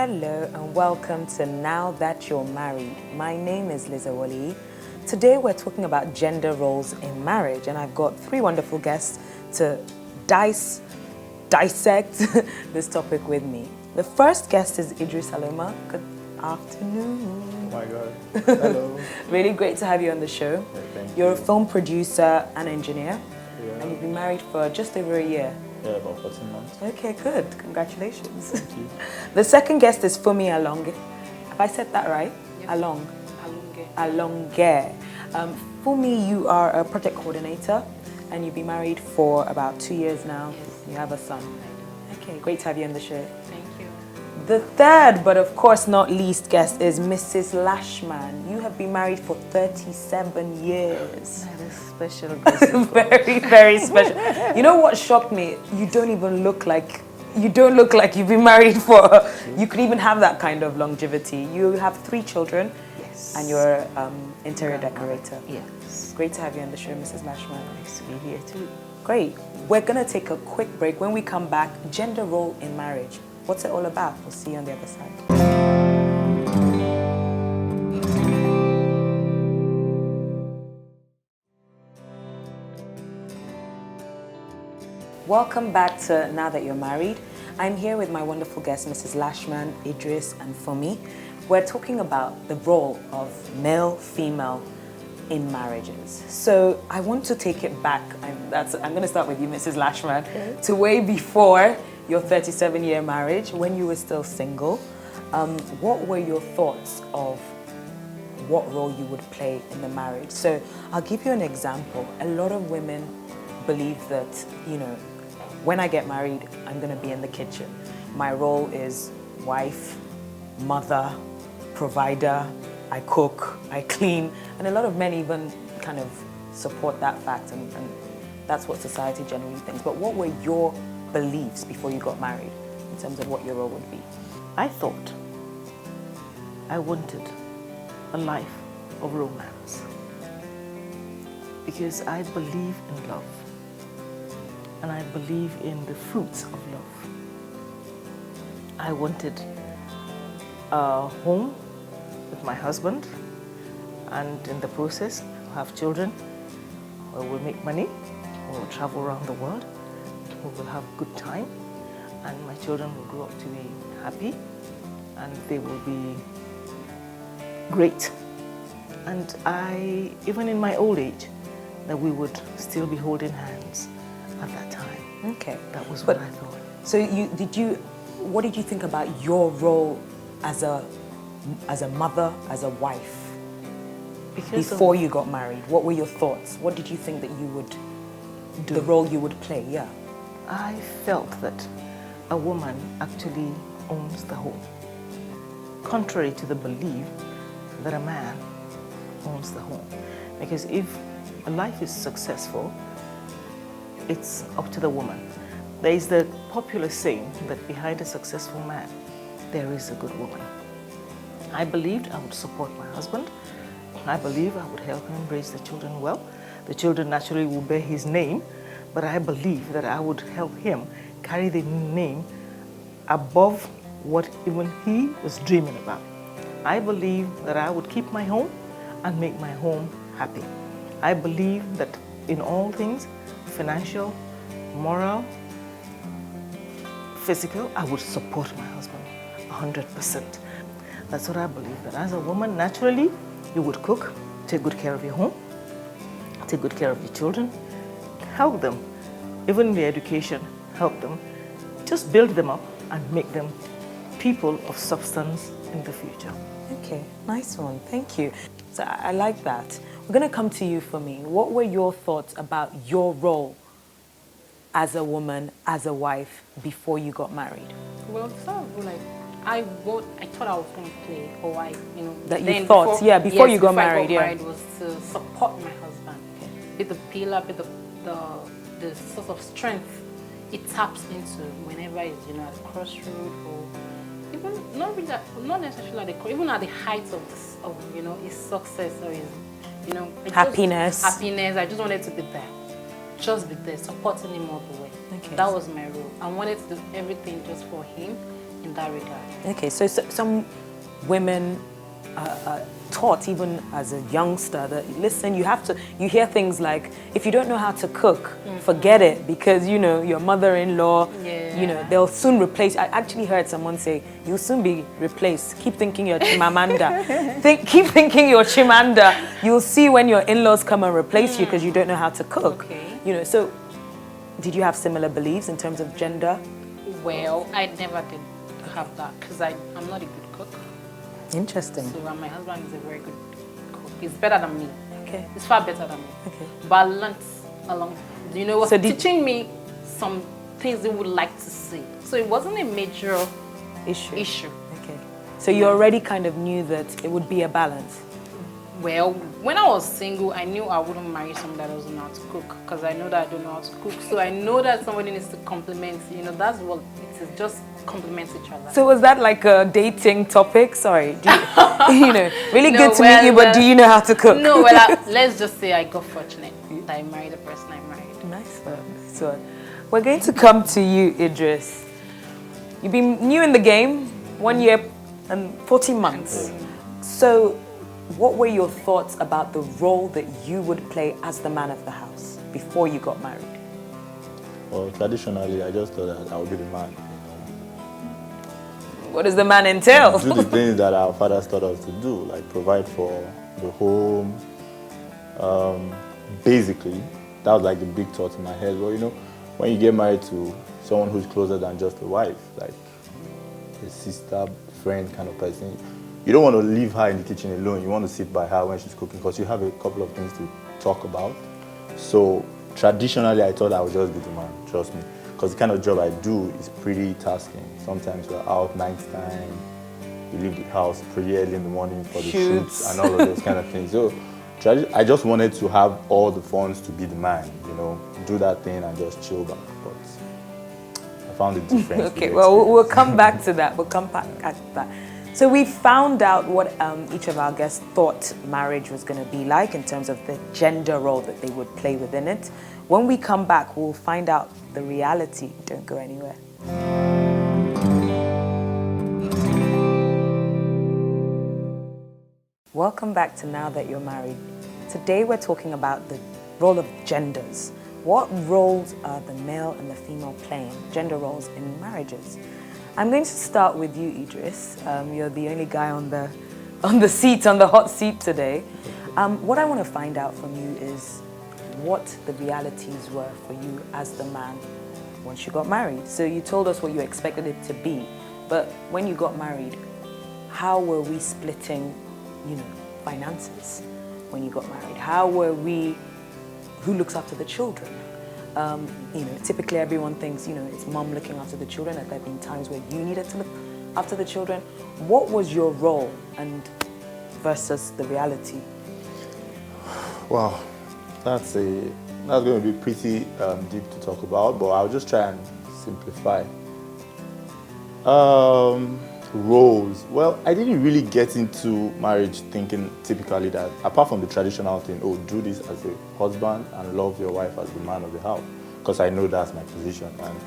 Hello and welcome to Now That You're Married. My name is Liza Wali. Today we're talking about gender roles in marriage, and I've got three wonderful guests to dissect this topic with me. The first guest is Idris. Good afternoon. Oh my God. Hello. Really great to have you on the show. Yeah, thank You're you. a film producer and engineer, Yeah. and you've been married for just over a year. Yeah, about 14 months. Okay, good. Congratulations. Thank you. The second guest is Funmi Alonge. Have I said that right? Yes. Alonge. Funmi, you are a project coordinator and you've been married for about 2 years now. Yes. You have a son. Okay, great to have you on the show. Thank you. The third, but of course not least guest is Mrs. Lashman. You have been married for 37 years. That is special. Very, very special. You know what shocked me? You don't look like you've been married for, you could even have that kind of longevity. You have 3 children. Yes. And you're interior decorator. Yes. Great to have you on the show, Mrs. Lashman. Nice to be here too. Great. We're gonna take a quick break. When we come back, gender role in marriage. What's it all about? We'll see you on the other side. Welcome back to Now That You're Married. I'm here with my wonderful guests, Mrs. Lashman, Idris, and Funmi. We're talking about the role of male, female in marriages. So I want to take it back. I'm going to start with you, Mrs. Lashman, to way before your 37-year marriage, when you were still single. What were your thoughts of what role you would play in the marriage? So I'll give you an example. A lot of women believe that, when I get married, I'm going to be in the kitchen. My role is wife, mother, provider, I cook, I clean, and a lot of men even kind of support that fact, and that's what society generally thinks. But what were your beliefs before you got married in terms of what your role would be? I thought I wanted a life of romance because I believe in love and I believe in the fruits of love. I wanted a home with my husband, and in the process have children. We will make money, we will travel around the world, we will have a good time, and my children will grow up to be happy and they will be great. And even in my old age, that we would still be holding hands at that time. Okay. That was what I thought. So what did you think about your role as a mother, as a wife, before you got married? What were your thoughts? What did you think that you would do? The role you would play, yeah. I felt that a woman actually owns the home, contrary to the belief that a man owns the home. Because if a life is successful, it's up to the woman. There is the popular saying that behind a successful man, there is a good woman. I believed I would support my husband. I believe I would help him raise the children well. The children naturally will bear his name, but I believe that I would help him carry the name above what even he was dreaming about. I believe that I would keep my home and make my home happy. I believe that in all things, financial, moral, physical, I would support my husband 100%. That's what I believe, that as a woman, naturally, you would cook, take good care of your home, take good care of your children, help them, even in their education, help them, just build them up and make them people of substance in the future. Okay, nice one, thank you. So I like that. We're gonna come to you, Funmi. What were your thoughts about your role as a woman, as a wife, before you got married? Well, sort of like I thought I was going to play, or That you thought, before you got married, married was to support my husband, be the pillar, be the source of strength it taps into whenever it's at the crossroad, or even not necessarily at the even at the height of his success or his happiness. I just wanted to be there, supporting him all the way. Okay. That was my role. I wanted to do everything just for him, in that regard. Okay, so some women are taught, even as a youngster, that listen, you hear things like, if you don't know how to cook, forget it, because your mother-in-law, they'll soon replace. I actually heard someone say, you'll soon be replaced. Keep thinking you're Chimamanda. Keep thinking you're Chimamanda. You'll see when your in-laws come and replace you because you don't know how to cook. Okay. So did you have similar beliefs in terms of gender? Well, I never did have that because I'm not a good cook. Interesting. So my husband is a very good cook. He's better than me. Okay. He's far better than me. Okay. But I learned along. Was teaching me some things he would like to see. So it wasn't a major issue. Okay. So you already kind of knew that it would be a balance. Well, when I was single, I knew I wouldn't marry someone that doesn't know how to cook because I know that I don't know how to cook. So I know that somebody needs to complement. That's what it is. Just complement each other. So was that like a dating topic? Sorry, really No, good to meet you, but do you know how to cook? No, well, let's just say I got fortunate that I married the person I married. Nice one. We're going to come to you, Idris. You've been new in the game, 1 year and 14 months. So what were your thoughts about the role that you would play as the man of the house before you got married? Well, traditionally, I just thought that I would be the man. What does the man entail? Do the things that our fathers taught us to do, like provide for the home. Basically, that was like the big thought in my head. Well, when you get married to someone who's closer than just a wife, like a sister, friend kind of person, you don't want to leave her in the kitchen alone. You want to sit by her when she's cooking because you have a couple of things to talk about. So traditionally, I thought I would just be the man, trust me. Because the kind of job I do is pretty tasking. Sometimes we're out night time, you leave the house pretty early in the morning for the shoots and all of those kind of things. So I just wanted to have all the funds to be the man, do that thing and just chill back. But I found it different. Okay, well, we'll come back to that. So we found out what each of our guests thought marriage was going to be like in terms of the gender role that they would play within it. When we come back, we'll find out the reality. Don't go anywhere. Welcome back to Now That You're Married. Today we're talking about the role of genders. What roles are the male and the female playing, gender roles in marriages? I'm going to start with you, Idris. You're the only guy on the hot seat today. What I want to find out from you is what the realities were for you as the man once you got married. So you told us what you expected it to be, but when you got married, how were we splitting, finances when you got married? Who looks after the children? Typically everyone thinks, it's mom looking after the children, and there have been times where you needed to look after the children. What was your role versus the reality? Wow, that's going to be pretty deep to talk about, but I'll just try and simplify. Roles. Well, I didn't really get into marriage thinking typically that, apart from the traditional thing, do this as a husband and love your wife as the man of the house, because I know that's my position. And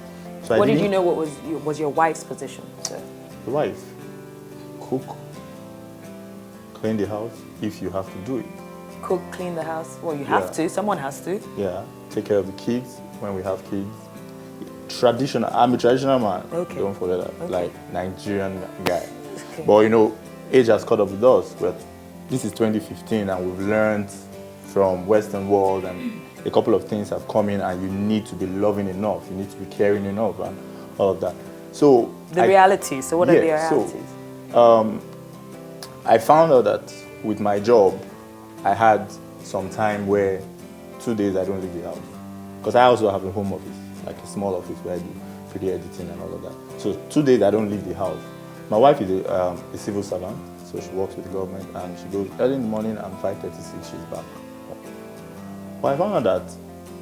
so what did you know what was your wife's position, sir? The wife, cook, clean the house if you have to do it. Cook, clean the house? Well, you have to. Someone has to. Yeah. Take care of the kids when we have kids. I'm a traditional man. Okay. Don't forget that. Okay. Like Nigerian guy. Okay. But age has caught up with us. This is 2015 and we've learned from Western world and a couple of things have come in and you need to be loving enough. You need to be caring enough and all of that. So the realities. So what are the realities? So, I found out that with my job, I had some time where 2 days I don't leave the house. Because I also have a home office, like a small office where I do video editing and all of that. So 2 days I don't leave the house. My wife is a civil servant, so she works with the government and she goes early in the morning and 5:36 she's back. But I found out that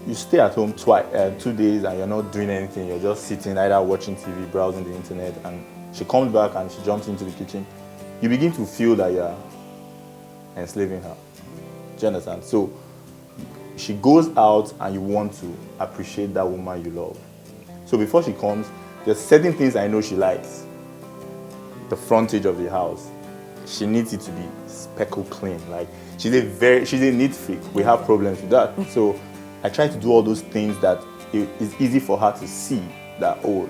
you stay at home 2 days and you're not doing anything, you're just sitting either watching TV, browsing the internet, and she comes back and she jumps into the kitchen. You begin to feel that you're enslaving her. Do you understand? So she goes out and you want to appreciate that woman you love. So before she comes, there's certain things I know she likes. the frontage of the house, she needs it to be speckle clean. Like, she's a neat freak. We have problems with that. So I try to do all those things that it's easy for her to see that, oh,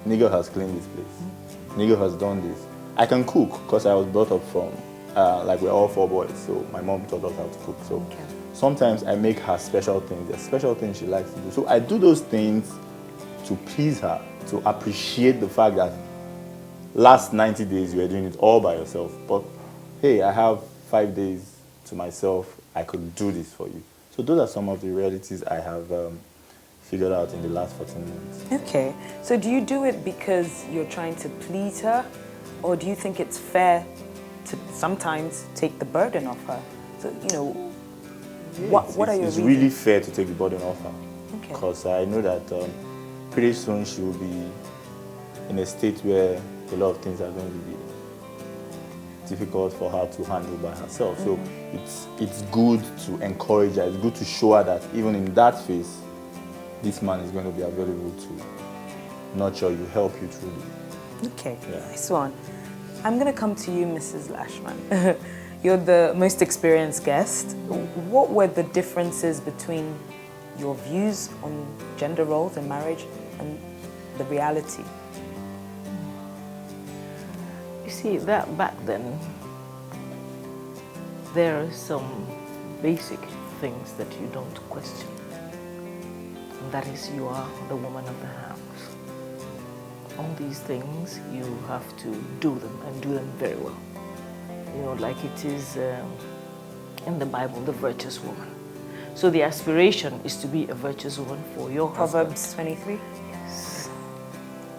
nigga has cleaned this place. Nigga has done this. I can cook because I was brought up from, like, we're all 4 boys, so my mom taught us how to cook. So sometimes I make her special things. There's special things she likes to do. So I do those things to please her, to appreciate the fact that last 90 days you were doing it all by yourself. But hey, I have 5 days to myself. I could do this for you. So those are some of the realities I have figured out in the last 14 months. Okay. So do you do it because you're trying to please her? Or do you think it's fair to sometimes take the burden off her? So, you know, what are your reasons? It's really fair to take the burden off her. Okay. Because I know that pretty soon she will be in a state where a lot of things are going to be difficult for her to handle by herself. So it's good to encourage her. It's good to show her that even in that phase, this man is going to be available to nurture you, help you through it. Okay, nice one. I'm going to come to you, Mrs. Lashman. You're the most experienced guest. What were the differences between your views on gender roles in marriage and the reality? You see, that back then, there are some basic things that you don't question. And that is, you are the woman of the house. All these things, you have to do them and do them very well. You know, like it is in the Bible, the virtuous woman. So the aspiration is to be a virtuous woman for your Proverbs husband. 23? Yes.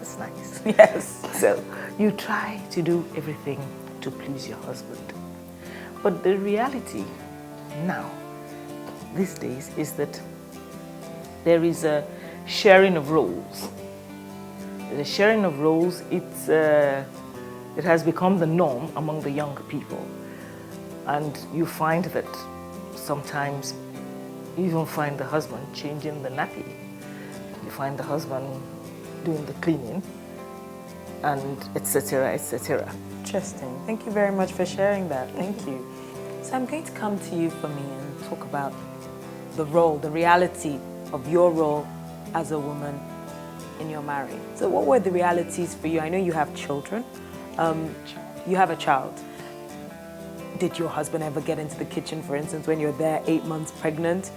It's nice. Yes. So you try to do everything to please your husband. But the reality now, these days, is that there is a sharing of roles. The sharing of roles, it has become the norm among the young people. And you find that sometimes you even find the husband changing the nappy. You find the husband doing the cleaning, and etc., etc. Interesting. Thank you very much for sharing that. Thank you. So I'm going to come to you, Funmi, and talk about the role, the reality of your role as a woman in your marriage. So what were the realities for you? I know you have children. You have a child. Did your husband ever get into the kitchen, for instance, when you're there 8 months pregnant?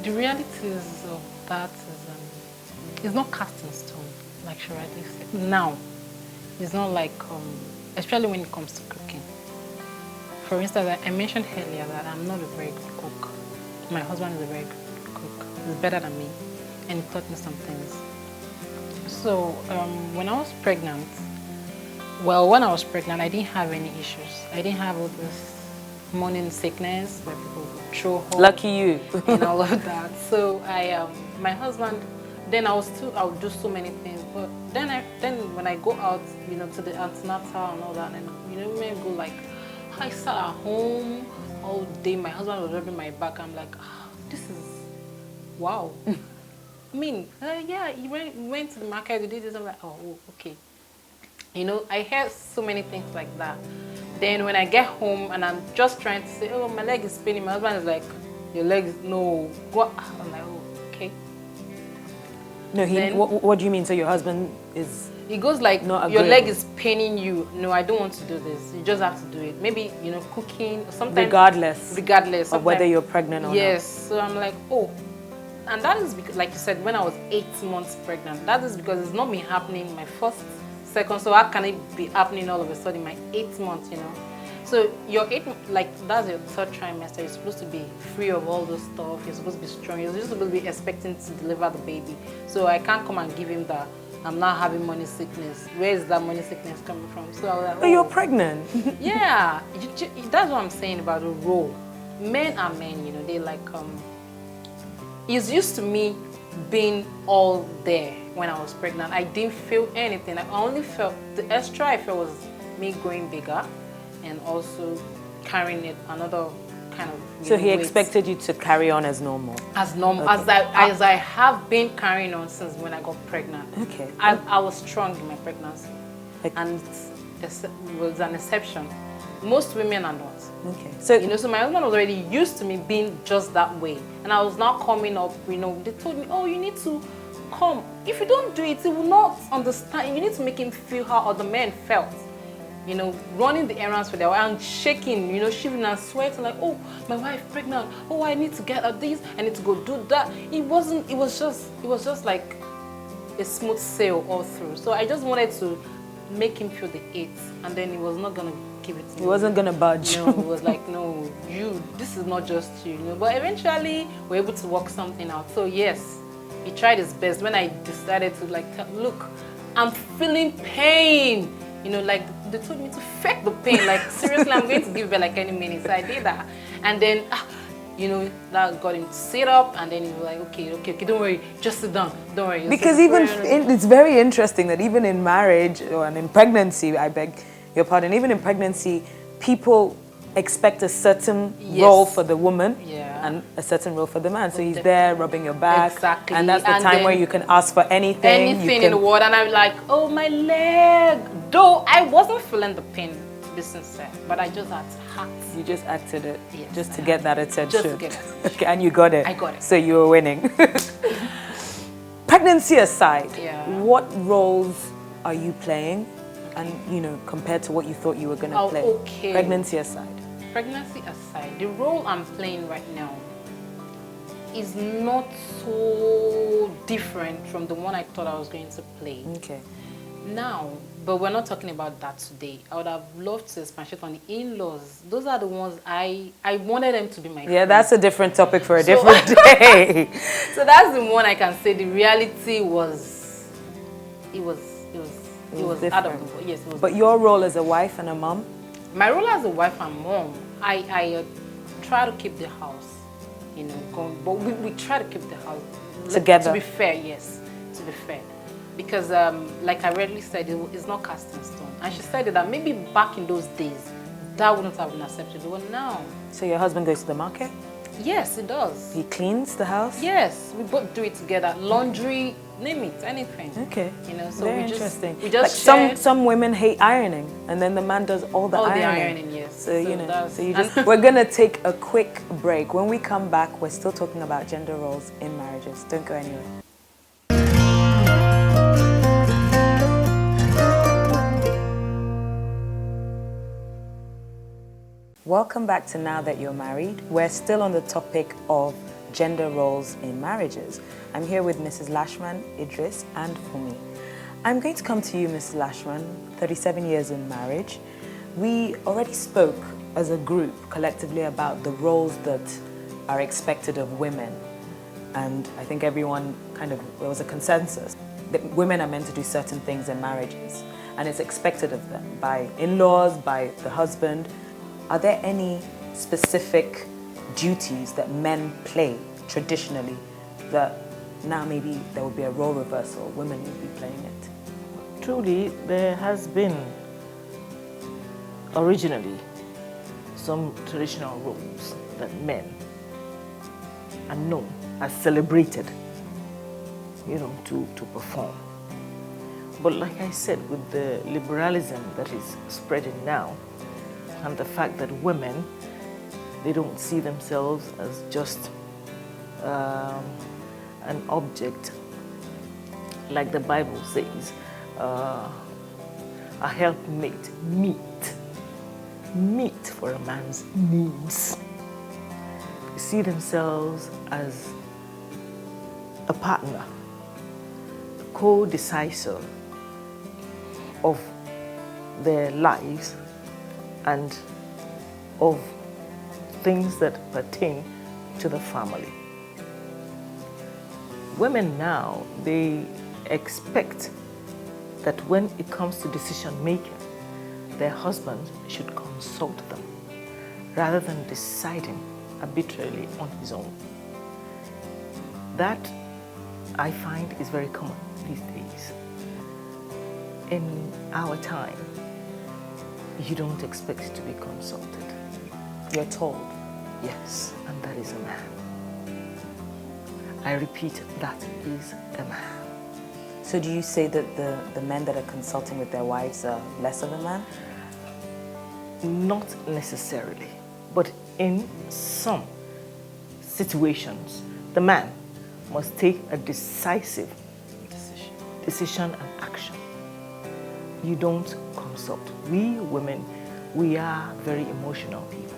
The realities of that is it's not cast in stone, like she rightly said. Now, it's not like, especially when it comes to cooking. For instance, I mentioned earlier that I'm not a very good cook. My husband is a very good cook. He's better than me, and he taught me some things. So when I was pregnant, I didn't have any issues. I didn't have all this morning sickness where people would throw home. Lucky you. And all of that. So my husband, then I would do so many things. But then when I go out, you know, to the antenatal and all that, and you know, men go like, I sat at home all day. My husband was rubbing my back. I'm like, this is wow. I mean, yeah, he went to the market, he did this. I'm like, oh, okay. You know, I hear so many things like that. Then when I get home and I'm just trying to say, oh, my leg is spinning, my husband is like, your leg is, no, what? I'm like, oh, okay. No, what do you mean? So your husband is... He goes like, not your agreeable. leg is paining you. No, I don't want to do this. You just have to do it. Maybe, you know, cooking, sometimes... Regardless. Of whether you're pregnant or not. Yes. So I'm like, oh. And that is because, like you said, when I was 8 months pregnant, that is because it's not been happening my first, second, so how can it be happening all of a sudden in my 8th month, you know? So your that's your 3rd trimester, you're supposed to be free of all those stuff, you're supposed to be strong, you're just supposed to be expecting to deliver the baby. So I can't come and give him that, I'm not having morning sickness. Where is that morning sickness coming from? So I was like, But you're pregnant. Yeah, that's what I'm saying about the role. Men are men, you know, they like, it's used to me being all there when I was pregnant. I didn't feel anything. I only felt, the extra I felt was me growing bigger and also carrying it another kind of So he weight. expected you to carry on as normal? As normal, Okay. as I have been carrying on since when I got pregnant. Okay. I was strong in my pregnancy. Like- And was an exception. Most women are not. Okay. So So my husband was already used to me being just that way. And I was now coming up, they told me, oh, you need to come. If you don't do it, he will not understand. You need to make him feel how other men felt. Running the errands for their wife and shaking, shivering and sweating like, oh, my wife pregnant. Oh, I need to get her this. I need to go do that. It was just like a smooth sail all through. So I just wanted to make him feel the heat, and then he was not gonna give it to me. he wasn't gonna budge. No, he was like, no, this is not just you. But eventually, we were able to work something out. So yes, he tried his best. When I decided to look, I'm feeling pain. Like they told me to fake the pain. Like seriously, I'm going to give birth like any minute. So I did that, and then that got him to sit up, and then he was like, okay, don't worry, just sit down, don't worry. Because it's very interesting that even in marriage and in pregnancy, I beg your pardon, even in pregnancy, people expect a certain role for the woman and a certain role for the man. So he's there rubbing your back. Exactly. And that's the time where you can ask for anything. Anything in the world. And I'm like, oh, my leg. Though I wasn't feeling the pain, to be sincere, but I just had to act. You just acted it Yes, just to get that attention. Just to get that attention. Okay, and you got it. I got it. So you were winning. Pregnancy aside, what roles are you playing? And, compared to what you thought you were going to play. Okay. Pregnancy aside. Pregnancy aside, the role I'm playing right now is not so different from the one I thought I was going to play. Okay. Now, but we're not talking about that today. I would have loved to expatiate on the in-laws. Those are the ones I wanted them to be my friends. That's a different topic for a different day. So that's the one I can say the reality was, it was out of the yes. It was but your role as a wife and a mom? My role as a wife and mom, I try to keep the house, going. But we try to keep the house together. To be fair, yes, to be fair, because like I readily said, it's not cast in stone. And she said that maybe back in those days, that wouldn't have been accepted. But now. So your husband goes to the market? Yes, he does. He cleans the house? Yes, we both do it together. Laundry, name it, anything. Okay. So very we interesting. We just share. Some women hate ironing, and then the man does all the ironing. All the ironing, yes. So you just. We're gonna take a quick break. When we come back, we're still talking about gender roles in marriages. Don't go anywhere. Welcome back to Now That You're Married. We're still on the topic of gender roles in marriages. I'm here with Mrs. Lashman, Idris, and Funmi. I'm going to come to you, Mrs. Lashman, 37 years in marriage. We already spoke as a group collectively about the roles that are expected of women. And I think everyone there was a consensus that women are meant to do certain things in marriages. And it's expected of them by in-laws, by the husband. Are there any specific duties that men play traditionally that now maybe there will be a role reversal, women will be playing it? Truly, there has been originally some traditional roles that men are known, are celebrated, to perform. But like I said, with the liberalism that is spreading now, and the fact that women, they don't see themselves as just an object, like the Bible says, a helpmate, meat for a man's needs. They see themselves as a partner, a co-decisor of their lives and of things that pertain to the family. Women now, they expect that when it comes to decision making, their husband should consult them rather than deciding arbitrarily on his own. That, I find, is very common these days. In our time, you don't expect to be consulted. You're told. Yes, and that is a man. I repeat, that is a man. So do you say that the men that are consulting with their wives are less of a man? Not necessarily, but in some situations, the man must take a decisive decision and action. You don't consult. We women, we are very emotional people.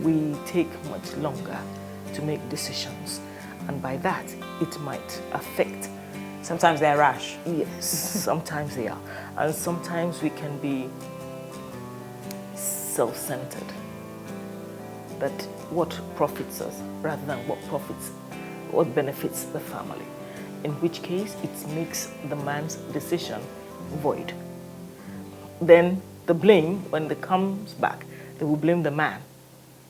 We take much longer to make decisions, and by that, it might affect. Sometimes they're rash. Yes, sometimes they are. And sometimes we can be self-centered. That what profits us rather than what benefits the family. In which case, it makes the man's decision void. Then the blame, when it comes back, they will blame the man.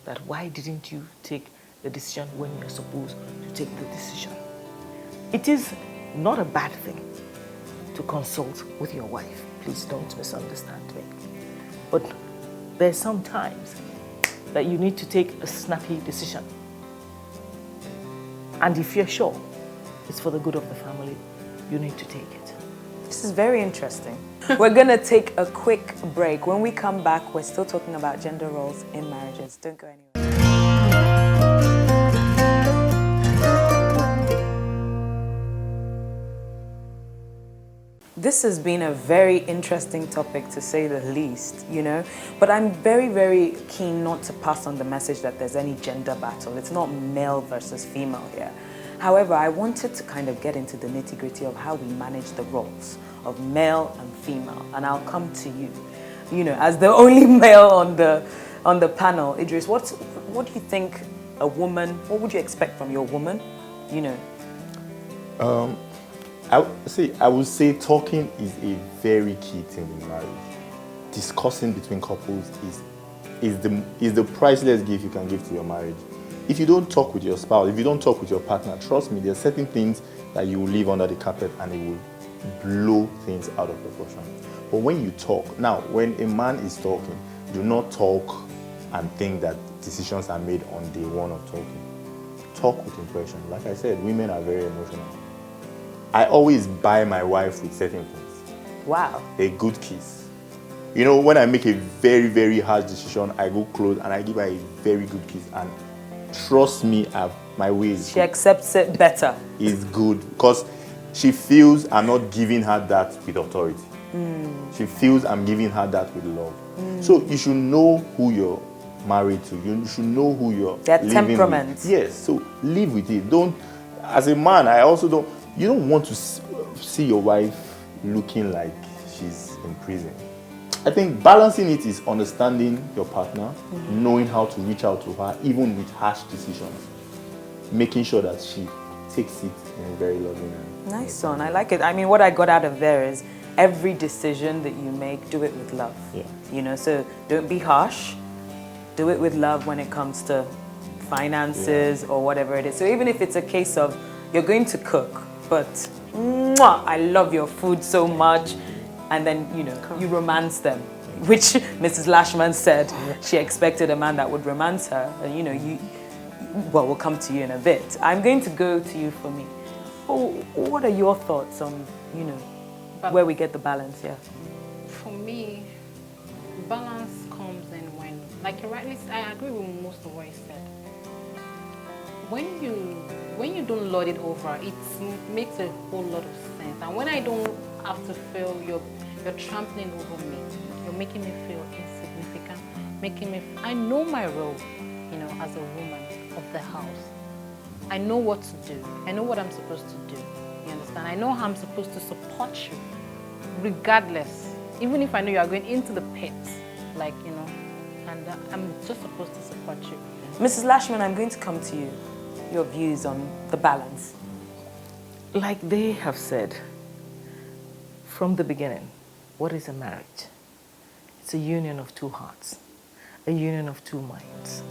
That why didn't you take the decision when you're supposed to take the decision? It is not a bad thing to consult with your wife. Please don't misunderstand me. But there's some times that you need to take a snappy decision. And if you're sure it's for the good of the family, you need to take it. This is very interesting. We're going to take a quick break. When we come back, we're still talking about gender roles in marriages. Don't go anywhere. This has been a very interesting topic, to say the least, you know, but I'm very, very keen not to pass on the message that there's any gender battle. It's not male versus female here. However, I wanted to kind of get into the nitty-gritty of how we manage the roles of male and female, and I'll come to you, you know, as the only male on the panel. Idris, what do you think a woman, what would you expect from your woman, you know? I would say talking is a very key thing in marriage. Discussing between couples is the priceless gift you can give to your marriage. If you don't talk with your spouse, if you don't talk with your partner, trust me, there are certain things that you will leave under the carpet and it will blow things out of proportion. But when you talk, now when a man is talking, do not talk and think that decisions are made on day one of talking. Talk with impression. Like I said, women are very emotional. I always buy my wife with certain things. Wow. A good kiss. You know, when I make a very, very harsh decision, I go close and I give her a very good kiss. And trust me, my way is She good. accepts it better. Is good because she feels I'm not giving her that with authority. She feels I'm giving her that with love. So you should know who you're married to. You should know who you're Their living temperament. with. Yes, so live with it. Don't, as a man, you don't want to see your wife looking like she's in prison. I think balancing it is understanding your partner, knowing how to reach out to her, even with harsh decisions, making sure that she takes it in a very loving way. Nice one, I like it. I mean, what I got out of there is every decision that you make, do it with love. Yeah. You know, so don't be harsh. Do it with love when it comes to finances or whatever it is. So even if it's a case of you're going to cook, but mwah, I love your food so much, and then, you know, you romance them, which Mrs. Lashman said she expected a man that would romance her, and you know, we'll come to you in a bit. I'm going to go to you, Funmi. What are your thoughts on, you know, where we get the balance here? For me, balance comes in when, like you rightly said, I agree with most of what you said. When you don't lord it over, it makes a whole lot of sense. And when I don't have to feel you're trampling over me, you're making me feel insignificant, I know my role, you know, as a woman of the house. I know what to do. I know what I'm supposed to do. You understand? I know how I'm supposed to support you, regardless. Even if I know you are going into the pit, like, you know, and I'm just supposed to support you. Mrs. Lashman, I'm going to come to you. Your views on the balance. Like they have said from the beginning, what is a marriage? It's a union of two hearts, a union of two minds,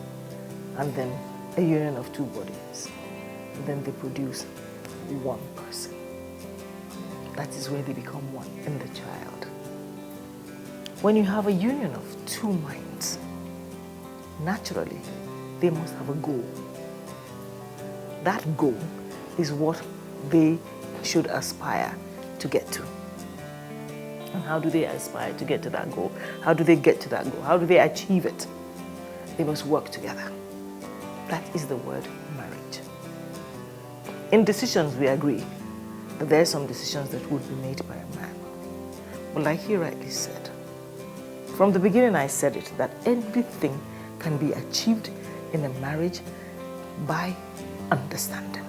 and then a union of two bodies. And then they produce one person. That is where they become one in the child. When you have a union of two minds, naturally, they must have a goal. That goal is what they should aspire to get to. And how do they aspire to get to that goal? How do they get to that goal? How do they achieve it? They must work together. That is the word marriage. In decisions, we agree that there are some decisions that would be made by a man. But like he rightly said, from the beginning I said it, that everything can be achieved in a marriage by understanding.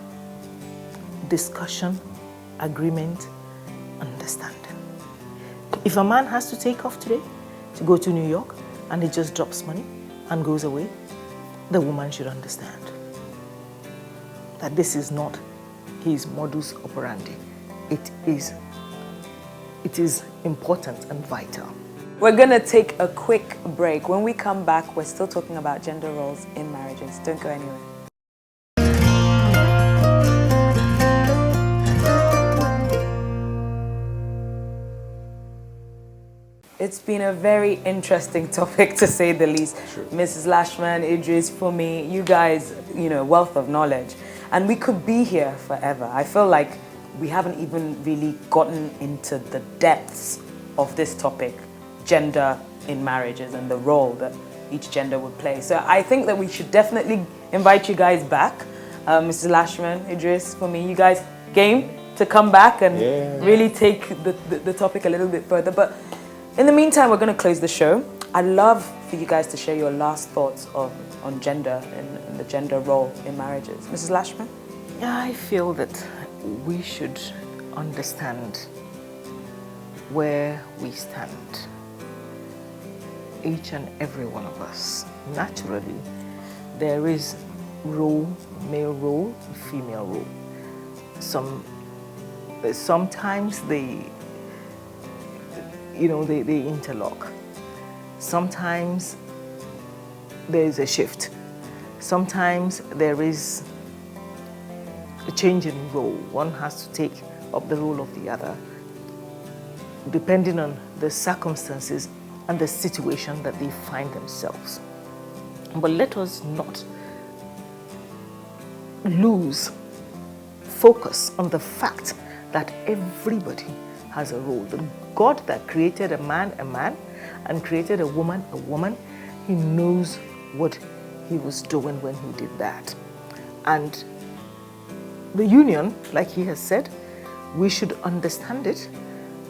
Discussion, agreement, understanding. If a man has to take off today to go to New York and he just drops money and goes away, the woman should understand that this is not his modus operandi. It is important and vital. We're gonna take a quick break. When we come back, we're still talking about gender roles in marriages. Don't go anywhere. It's been a very interesting topic, to say the least. Sure. Mrs. Lashman, Idris, Funmi, you guys, wealth of knowledge. And we could be here forever. I feel like we haven't even really gotten into the depths of this topic, gender in marriages and the role that each gender would play. So I think that we should definitely invite you guys back. Mrs. Lashman, Idris, Funmi, you guys game to come back and really take the topic a little bit further. But in the meantime, we're going to close the show. I'd love for you guys to share your last thoughts on gender and the gender role in marriages. Mrs. Lashman? I feel that we should understand where we stand. Each and every one of us. Naturally, there is role, male role, female role. Sometimes they interlock. Sometimes there is a shift. Sometimes there is a change in role. One has to take up the role of the other, depending on the circumstances and the situation that they find themselves. But let us not lose focus on the fact that everybody has a role. The God that created a man, and created a woman, he knows what he was doing when he did that. And the union, like he has said, we should understand it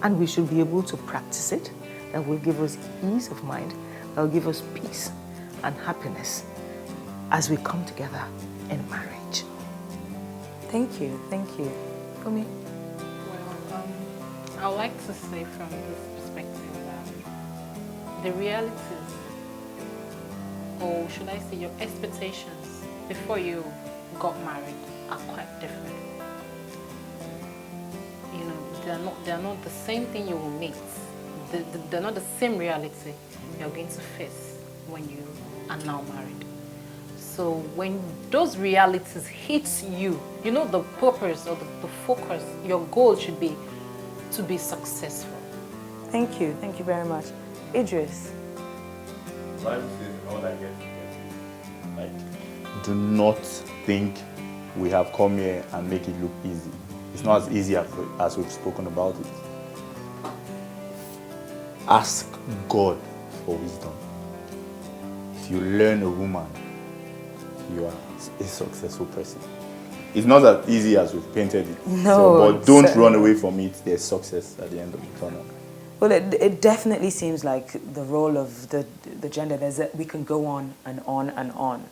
and we should be able to practice it. That will give us ease of mind, that will give us peace and happiness as we come together in marriage. Thank you. For me? Well, I would like to say from this perspective that the realities, or should I say your expectations before you got married are quite different. They're not the same thing you will meet. They're not the same reality you're going to face when you are now married. So when those realities hit you, the purpose or the focus, your goal should be to be successful. Thank you very much. Idris? Bible says in all I get, do not think we have come here and make it look easy. It's not as easy as we've spoken about it. Ask God for wisdom. If you learn a woman, you are a successful person. It's not as easy as we've painted it. No. But don't run away from it. There's success at the end of the tunnel. Well, it definitely seems like the role of the gender, we can go on and on and on.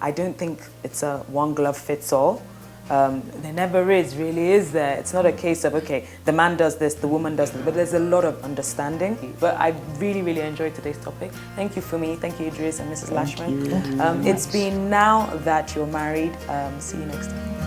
I don't think it's a one glove fits all. There never really is there. It's not a case of, okay, the man does this, the woman does this, but there's a lot of understanding. But I really enjoyed today's topic. Thank you, Funmi. Thank you, Idris and Mrs. Lashman. It's been Now That You're Married. See you next time.